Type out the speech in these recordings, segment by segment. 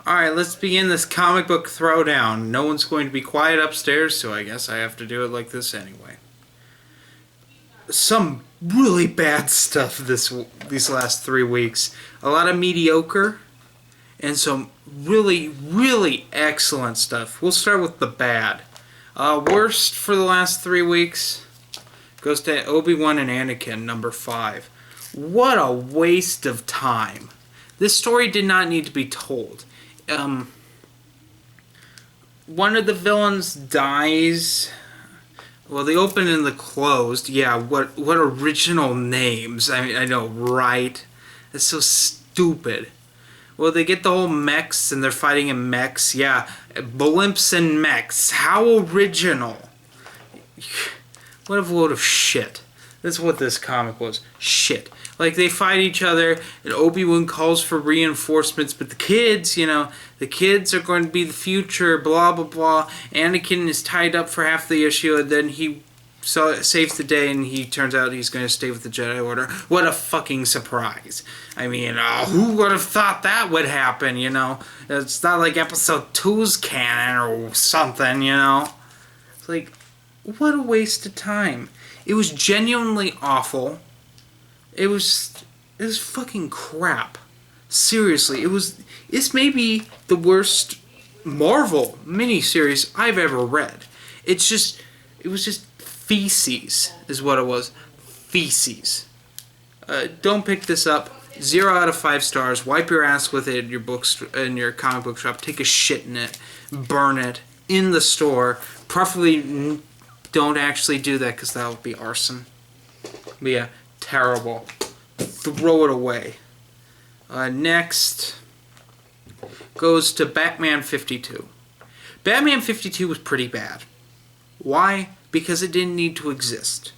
Alright, let's begin this comic book throwdown. No one's going to be quiet upstairs, so I guess I have to do it like this anyway. Some really bad stuff these last 3 weeks. A lot of mediocre, and some really, really excellent stuff. We'll start with the bad. Worst for the last 3 weeks goes to Obi-Wan and Anakin, number 5. What a waste of time. This story did not need to be told. One of the villains dies. Well, the open and the closed. Yeah, what original names. I know, right? It's so stupid. Well, they get the whole mechs and they're fighting in mechs. Yeah, blimps and mechs. How original. What a load of shit. That's what this comic was. Shit. Like, they fight each other, and Obi-Wan calls for reinforcements, but the kids, the kids are going to be the future, blah, blah, blah. Anakin is tied up for half the issue, and then he saves the day, and he turns out he's going to stay with the Jedi Order. What a fucking surprise. I mean, who would have thought that would happen, It's not like Episode 2's canon or something, It's like, what a waste of time. It was genuinely awful. It was fucking crap. Seriously, this may be the worst Marvel miniseries I've ever read. It was just feces, is what it was. Feces. Don't pick this up. 0 out of 5 stars. Wipe your ass with it in your comic book shop. Take a shit in it. Burn it in the store. Preferably don't actually do that because that would be arson. But yeah, terrible. Throw it away. Next goes to Batman 52. Batman 52 was pretty bad. Why? Because it didn't need to exist.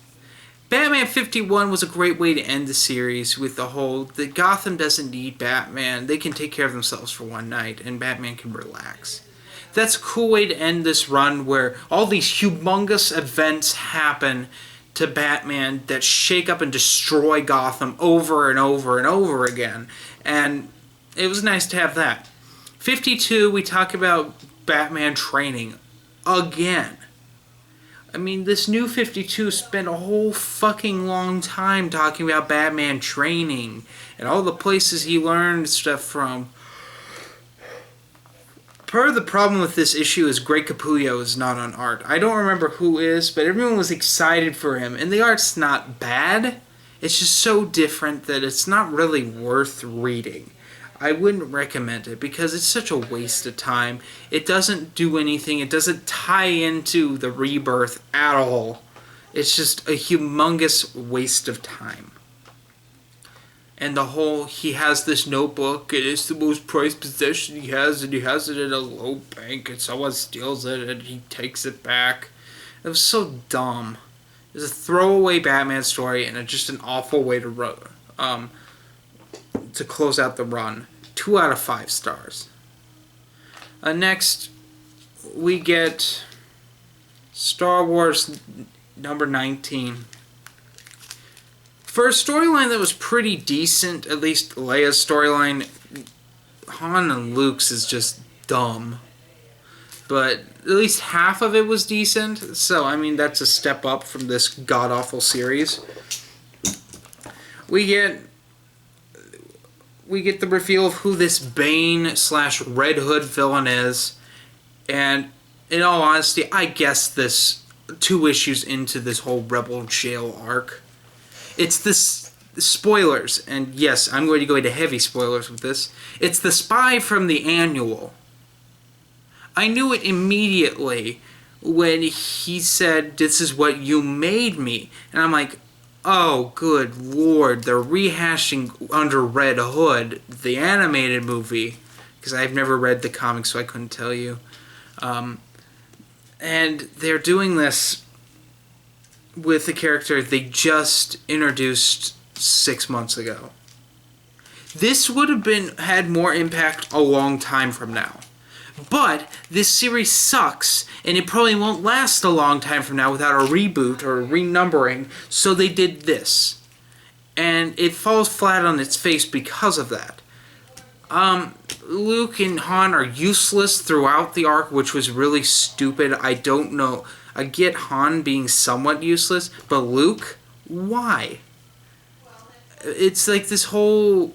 Batman 51 was a great way to end the series with the whole that Gotham doesn't need Batman. They can take care of themselves for one night and Batman can relax. That's a cool way to end this run where all these humongous events happen to Batman that shake up and destroy Gotham over and over and over again. And it was nice to have that. 52, we talk about Batman training again. I mean, this new 52 spent a whole fucking long time talking about Batman training and all the places he learned stuff from. Part of the problem with this issue is Greg Capullo is not on art. I don't remember who is, but everyone was excited for him. And the art's not bad. It's just so different that it's not really worth reading. I wouldn't recommend it because it's such a waste of time. It doesn't do anything. It doesn't tie into the rebirth at all. It's just a humongous waste of time. And he has this notebook, and it's the most prized possession he has, and he has it in a low bank, and someone steals it, and he takes it back. It was so dumb. It was a throwaway Batman story, and just an awful way to close out the run. 2 out of 5 stars. Next, we get Star Wars number 19. For a storyline that was pretty decent, at least Leia's storyline, Han and Luke's is just dumb. But at least half of it was decent, so I mean that's a step up from this god-awful series. We get the reveal of who this Bane/Red Hood villain is, and in all honesty, I guess this 2 issues into this whole Rebel Jail arc. It's this spoilers, and yes, I'm going to go into heavy spoilers with this. It's the spy from the annual. I knew it immediately when he said, "This is what you made me." And I'm like, oh, good lord, they're rehashing Under Red Hood, the animated movie, because I've never read the comics, so I couldn't tell you. And they're doing this with a character they just introduced 6 months ago. This would have had more impact a long time from now. But this series sucks, and it probably won't last a long time from now without a reboot or a renumbering, so they did this. And it falls flat on its face because of that. Luke and Han are useless throughout the arc, which was really stupid. I don't know. I get Han being somewhat useless, but Luke, why? It's like this whole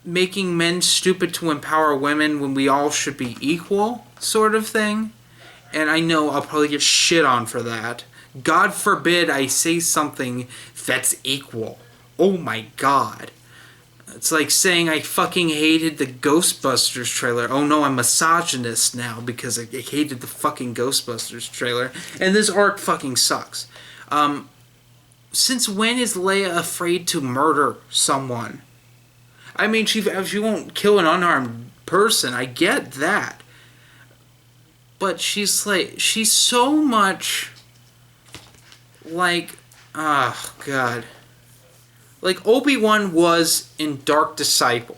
making men stupid to empower women when we all should be equal sort of thing. And I know I'll probably get shit on for that. God forbid I say something that's equal. Oh my god. It's like saying I fucking hated the Ghostbusters trailer. Oh no, I'm misogynist now because I hated the fucking Ghostbusters trailer. And this arc fucking sucks. Since when is Leia afraid to murder someone? I mean, she won't kill an unarmed person. I get that. But she's so much like, oh god. Like Obi-Wan was in Dark Disciple.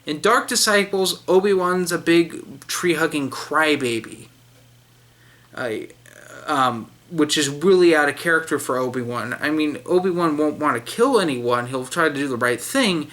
In Dark Disciples, Obi-Wan's a big tree-hugging crybaby. Which is really out of character for Obi-Wan. I mean, Obi-Wan won't want to kill anyone. He'll try to do the right thing,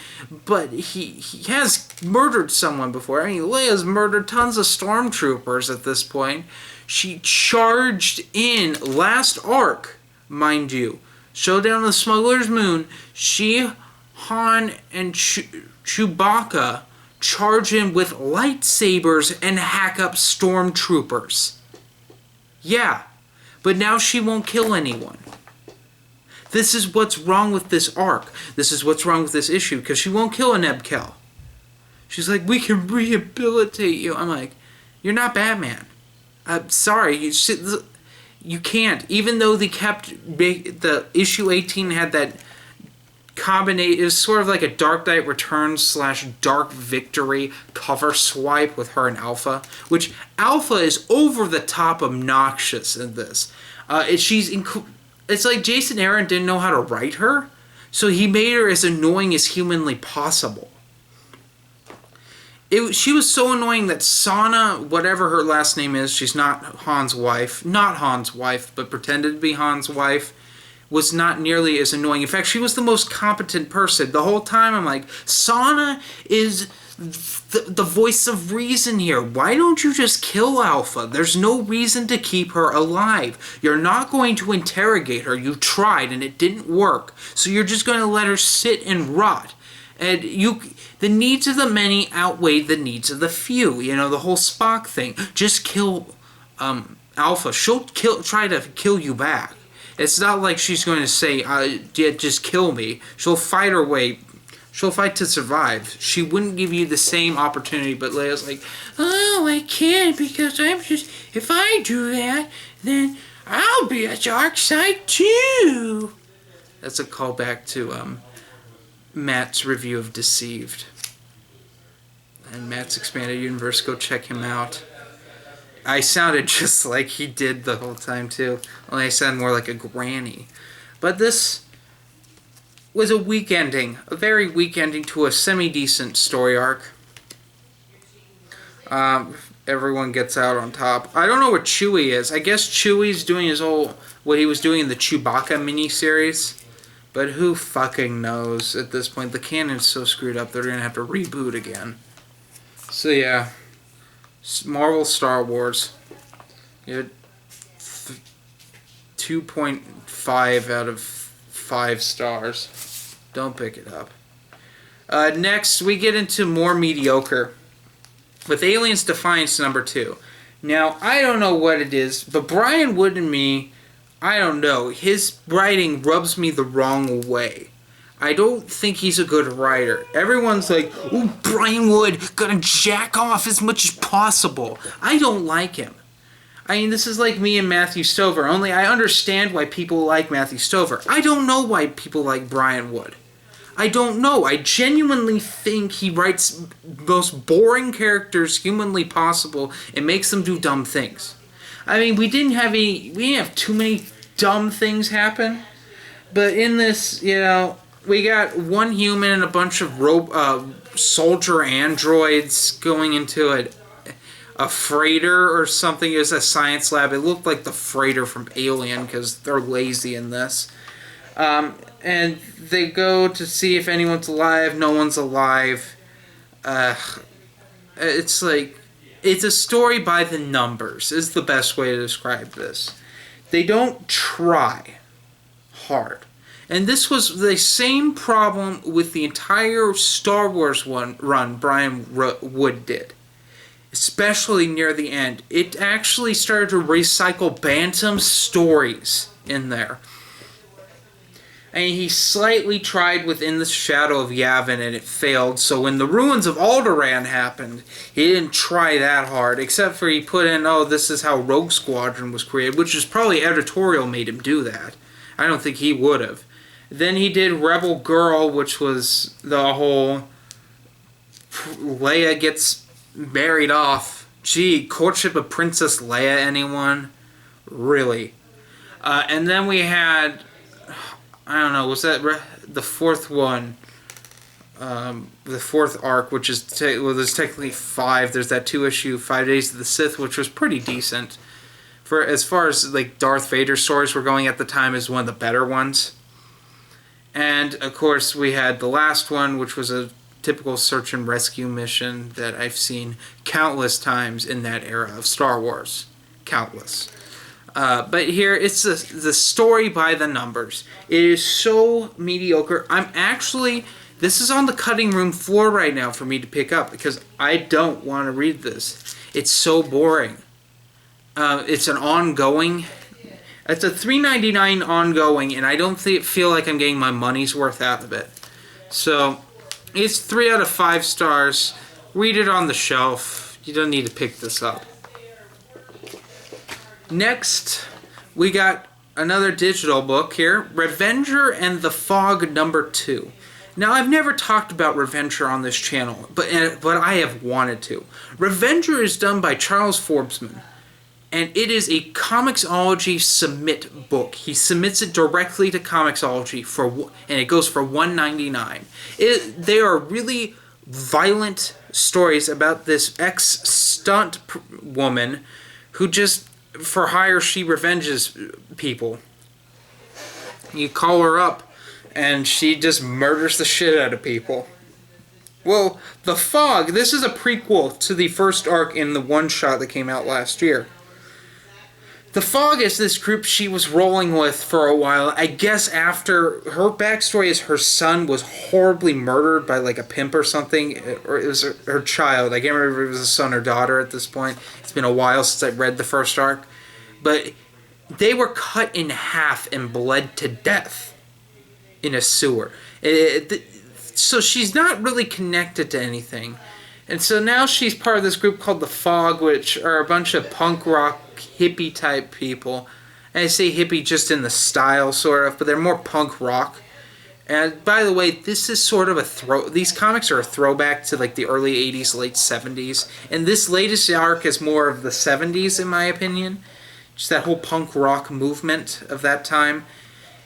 but he has murdered someone before. I mean, Leia's murdered tons of stormtroopers at this point. She charged in last arc, mind you. Showdown on the Smuggler's Moon. She, Han, and Chewbacca charge in with lightsabers and hack up stormtroopers. Yeah. But now she won't kill anyone. This is what's wrong with this arc. This is what's wrong with this issue, because she won't kill a Neb Kell. She's like, we can rehabilitate you. I'm like, you're not Batman. I'm sorry, you can't. Even though they kept the issue 18 had that combination, it was sort of like a Dark Knight Returns / Dark Victory cover swipe with her and Alpha, which Alpha is over the top obnoxious in this. It's like Jason Aaron didn't know how to write her, so he made her as annoying as humanly possible. She was so annoying that Sana, whatever her last name is, she's not Han's wife, but pretended to be Han's wife, was not nearly as annoying. In fact, she was the most competent person. The whole time I'm like, Sana is the voice of reason here. Why don't you just kill Alpha? There's no reason to keep her alive. You're not going to interrogate her. You tried and it didn't work. So you're just going to let her sit and rot. And the needs of the many outweigh the needs of the few. You know, the whole Spock thing. Just kill Alpha. She'll try to kill you back. It's not like she's going to say, just kill me. She'll fight her way. She'll fight to survive. She wouldn't give you the same opportunity, but Leia's like, oh, I can't because if I do that, then I'll be a dark side too. That's a callback to Matt's review of Deceived. And Matt's Expanded Universe, go check him out. I sounded just like he did the whole time, too. Only I sound more like a granny. But this was a weak ending. A very weak ending to a semi-decent story arc. Everyone gets out on top. I don't know where Chewie is. I guess Chewie's doing what he was doing in the Chewbacca miniseries. But who fucking knows at this point? The canon's so screwed up they're going to have to reboot again. So yeah. Marvel Star Wars. You had 2.5 out of 5 stars. Don't pick it up. Next, we get into more mediocre. With Aliens Defiance #2. Now, I don't know what it is, but Brian Wood and me, I don't know. His writing rubs me the wrong way. I don't think he's a good writer. Everyone's like, ooh, Brian Wood, gotta jack off as much as possible. I don't like him. I mean, this is like me and Matthew Stover, only I understand why people like Matthew Stover. I don't know why people like Brian Wood. I don't know. I genuinely think he writes most boring characters humanly possible and makes them do dumb things. I mean, we didn't have too many dumb things happen, but in this, you know, we got one human and a bunch of soldier androids going into a freighter or something. It was a science lab. It looked like the freighter from Alien because they're lazy in this. and they go to see if anyone's alive. No one's alive. Uh, it's like, it's a story by the numbers, is the best way to describe this. They don't try hard. And this was the same problem with the entire Star Wars run Brian Wood did. Especially near the end. It actually started to recycle Bantam stories in there. And he slightly tried within the shadow of Yavin and it failed. So when the ruins of Alderaan happened, he didn't try that hard. Except for he put in, oh, this is how Rogue Squadron was created. Which is probably editorial made him do that. I don't think he would have. Then he did Rebel Girl, which was the whole Leia gets married off. Gee, courtship of Princess Leia, anyone? Really? And then we had, I don't know, was that the fourth one? The fourth arc, which is, well, there's technically 5. There's that 2-issue 5 Days of the Sith, which was pretty decent. For as far as like Darth Vader stories were going at the time, is one of the better ones. And of course we had the last one, which was a typical search and rescue mission that I've seen countless times in that era of Star Wars. Countless. But here, it's the story by the numbers. It is so mediocre. This is on the cutting room floor right now for me to pick up because I don't want to read this. It's so boring. It's an ongoing. It's a $3.99 ongoing, and I don't feel like I'm getting my money's worth out of it. So, it's 3 out of 5 stars. Read it on the shelf. You don't need to pick this up. Next, we got another digital book here, Revenger and the Fog #2. Now, I've never talked about Revenger on this channel, but I have wanted to. Revenger is done by Charles Forbesman, and it is a Comixology submit book. He submits it directly to Comixology, and it goes for $1.99. They are really violent stories about this ex-stunt woman who just, for hire, she revenges people. You call her up, and she just murders the shit out of people. Well, The Fog, this is a prequel to the first arc in the one-shot that came out last year. The Fog is this group she was rolling with for a while. I guess after her backstory is her son was horribly murdered by like a pimp or something, or it was her child. I can't remember if it was a son or daughter at this point. It's been a while since I read the first arc. But they were cut in half and bled to death in a sewer. So she's not really connected to anything. And so now she's part of this group called The Fog, which are a bunch of punk rock hippie type people. And I say hippie just in the style, sort of, but they're more punk rock. And by the way, this is sort of these comics are a throwback to like the early 80s, late 70s. And this latest arc is more of the 70s, in my opinion. Just that whole punk rock movement of that time.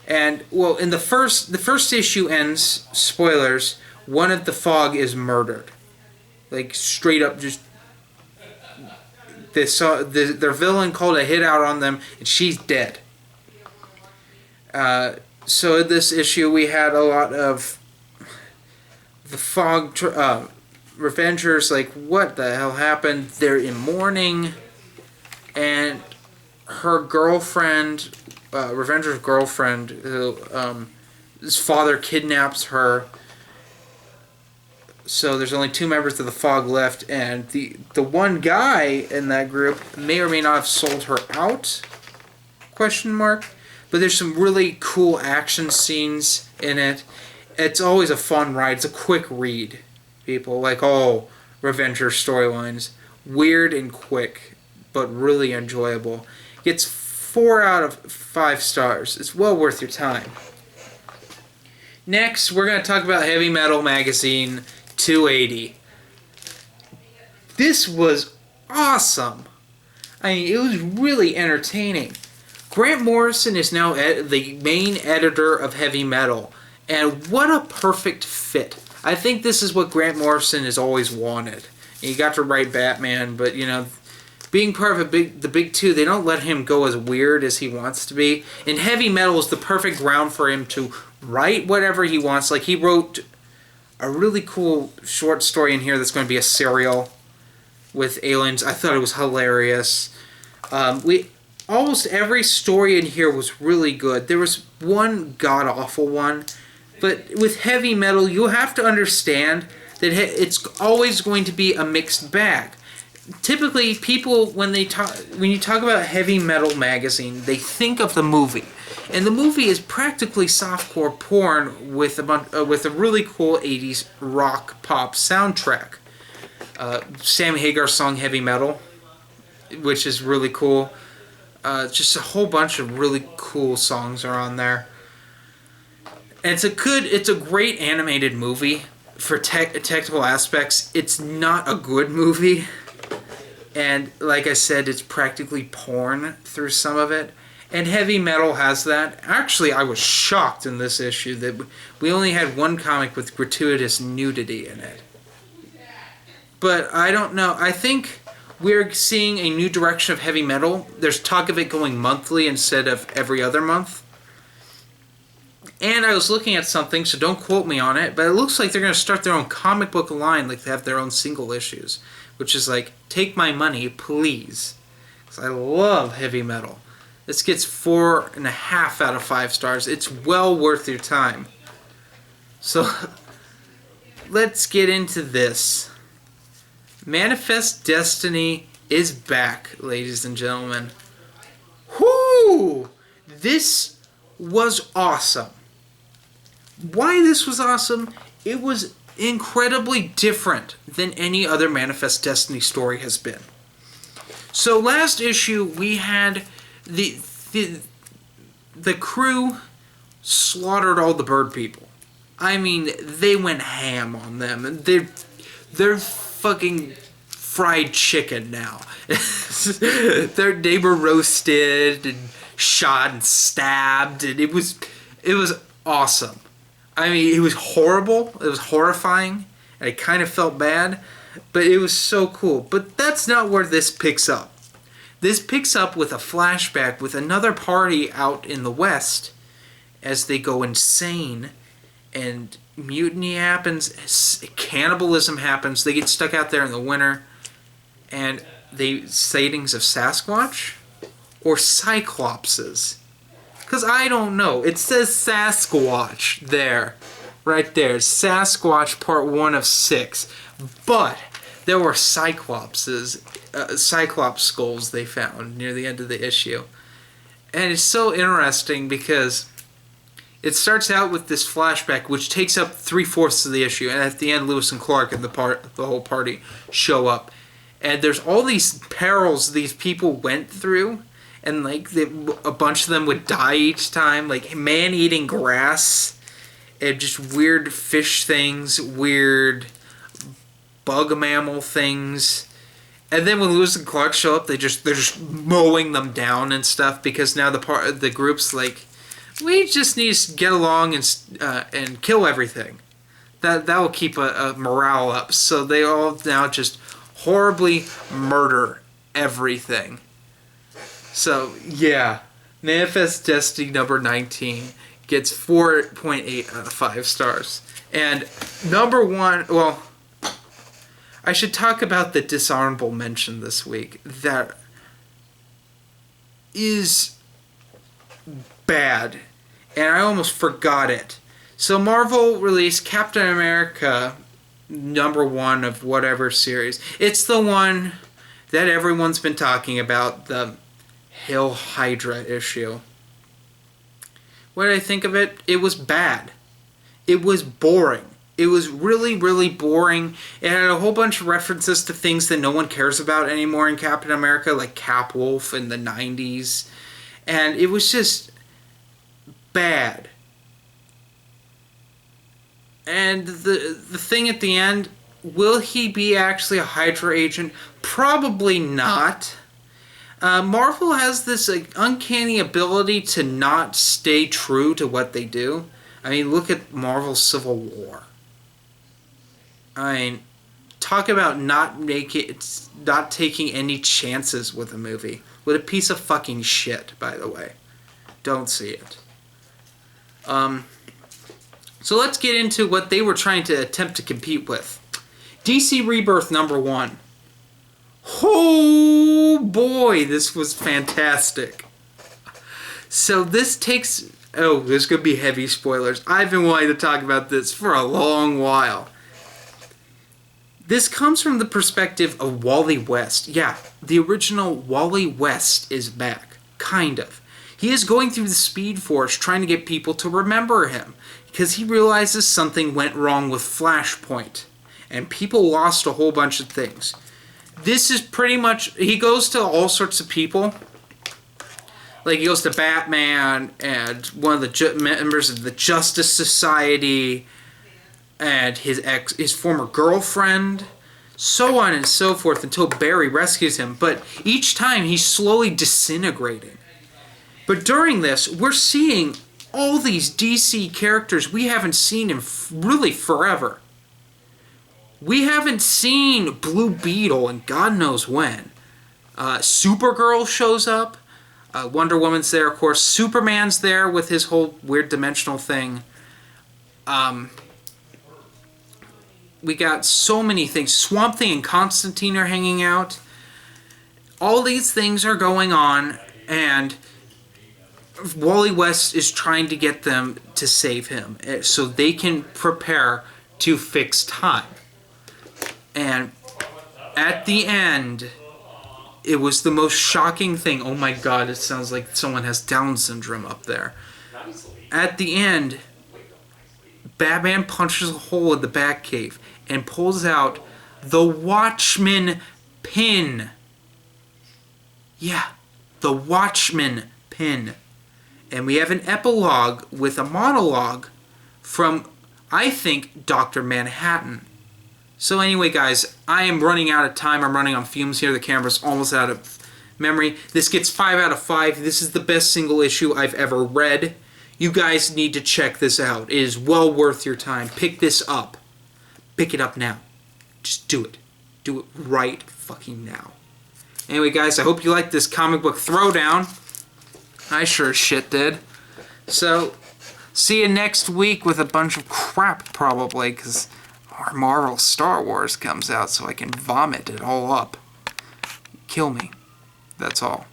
And, well, in the first issue ends, spoilers, one of the Fog is murdered. Like, straight up just, their villain called a hit out on them, and she's dead. So in this issue, we had a lot of the Fog, Revengers, like, what the hell happened? They're in mourning, and her girlfriend, Revenger's girlfriend, who his father kidnaps her. So there's only 2 members of the Fog left, and the one guy in that group may or may not have sold her out? Question mark. But there's some really cool action scenes in it. It's always a fun ride. It's a quick read. People like, oh, Revenger storylines, weird and quick, but really enjoyable. Gets 4 out of 5 stars. It's well worth your time. Next, we're going to talk about Heavy Metal Magazine 280. This was awesome. I mean, it was really entertaining. Grant Morrison is now the main editor of Heavy Metal, and what a perfect fit. I think this is what Grant Morrison has always wanted. He got to write Batman, but, you know, being part of the big two, they don't let him go as weird as he wants to be. And Heavy Metal is the perfect ground for him to write whatever he wants. Like, he wrote a really cool short story in here that's going to be a serial with aliens. I thought it was hilarious. Almost every story in here was really good. There was one god-awful one, but with heavy metal, you have to understand that it's always going to be a mixed bag. Typically, people, when you talk about heavy metal magazine, they think of the movie. And the movie is practically softcore porn with a really cool 80s rock pop soundtrack. Sam Hagar's song Heavy Metal, which is really cool. Just a whole bunch of really cool songs are on there. And it's a great animated movie for technical aspects. It's not a good movie. And like I said, it's practically porn through some of it. And heavy metal has that. Actually, I was shocked in this issue that we only had one comic with gratuitous nudity in it. But I don't know. I think we're seeing a new direction of heavy metal. There's talk of it going monthly instead of every other month. And I was looking at something, so don't quote me on it, but it looks like they're going to start their own comic book line, like they have their own single issues. Which is like, take my money, please. Because I love heavy metal. This gets 4.5 out of 5 stars. It's well worth your time. So, let's get into this. Manifest Destiny is back, ladies and gentlemen. Whoo! This was awesome. Why this was awesome? It was incredibly different than any other Manifest Destiny story has been. So last issue we had the crew slaughtered all the bird people. I mean, they went ham on them. They're fucking fried chicken now. They were roasted and shot and stabbed, and it was awesome. I mean, it was horrible. It was horrifying. And I kind of felt bad. But it was so cool. But that's not where this picks up. This picks up with a flashback with another party out in the West as they go insane. And mutiny happens. Cannibalism happens. They get stuck out there in the winter. And sightings of Sasquatch or Cyclopses. Because I don't know. It says Sasquatch there. Right there. Sasquatch part 1 of 6. But there were Cyclopses. Cyclops skulls they found near the end of the issue. And it's so interesting because it starts out with this flashback which takes up 3/4 of the issue. And at the end, Lewis and Clark and the whole party show up. And there's all these perils these people went through. And like a bunch of them would die each time, like man-eating grass, and just weird fish things, weird bug mammal things. And then when Lewis and Clark show up, they're just mowing them down and stuff because now the group's like, we just need to get along and kill everything. That will keep a morale up. So they all now just horribly murder everything. So, yeah, Manifest Destiny number 19 gets 4.8 out of 5 stars. And number 1, well, I should talk about the dishonorable mention this week that is bad, and I almost forgot it. So Marvel released Captain America number 1 of whatever series. It's the one that everyone's been talking about, the Hail Hydra issue. What did I think of it? It was bad. It was boring. It was really, really boring. It had a whole bunch of references to things that no one cares about anymore in Captain America, like Cap Wolf in the 90s. And it was just bad. And the thing at the end, will he be actually a Hydra agent? Probably not. Marvel has this uncanny ability to not stay true to what they do. I mean, look at Marvel's Civil War. I mean, talk about not taking any chances with a movie. With a piece of fucking shit, by the way. Don't see it. So let's get into what they were trying to attempt to compete with. DC Rebirth #1. Oh boy, this was fantastic. So this takes... Oh, there's going to be heavy spoilers. I've been wanting to talk about this for a long while. This comes from the perspective of Wally West. Yeah, the original Wally West is back. Kind of. He is going through the Speed Force trying to get people to remember him because he realizes something went wrong with Flashpoint and people lost a whole bunch of things. This is pretty much... He goes to all sorts of people. Like, he goes to Batman and one of the members of the Justice Society and his former girlfriend, so on and so forth, until Barry rescues him. But each time, he's slowly disintegrating. But during this, we're seeing all these DC characters we haven't seen in really forever. We haven't seen Blue Beetle in God knows when. Supergirl shows up. Wonder Woman's there, of course. Superman's there with his whole weird dimensional thing. We got so many things. Swamp Thing and Constantine are hanging out. All these things are going on, and Wally West is trying to get them to save him so they can prepare to fix time. And at the end, it was the most shocking thing. Oh my god, it sounds like someone has Down syndrome up there. At the end, Batman punches a hole in the Batcave and pulls out the Watchman pin. Yeah, the Watchman pin. And we have an epilogue with a monologue from, I think, Dr. Manhattan. So anyway, guys, I am running out of time. I'm running on fumes here. The camera's almost out of memory. This gets 5 out of 5. This is the best single issue I've ever read. You guys need to check this out. It is well worth your time. Pick this up. Pick it up now. Just do it. Do it right fucking now. Anyway, guys, I hope you liked this comic book throwdown. I sure as shit did. So, see you next week with a bunch of crap, probably, because our Marvel Star Wars comes out so I can vomit it all up. Kill me. That's all.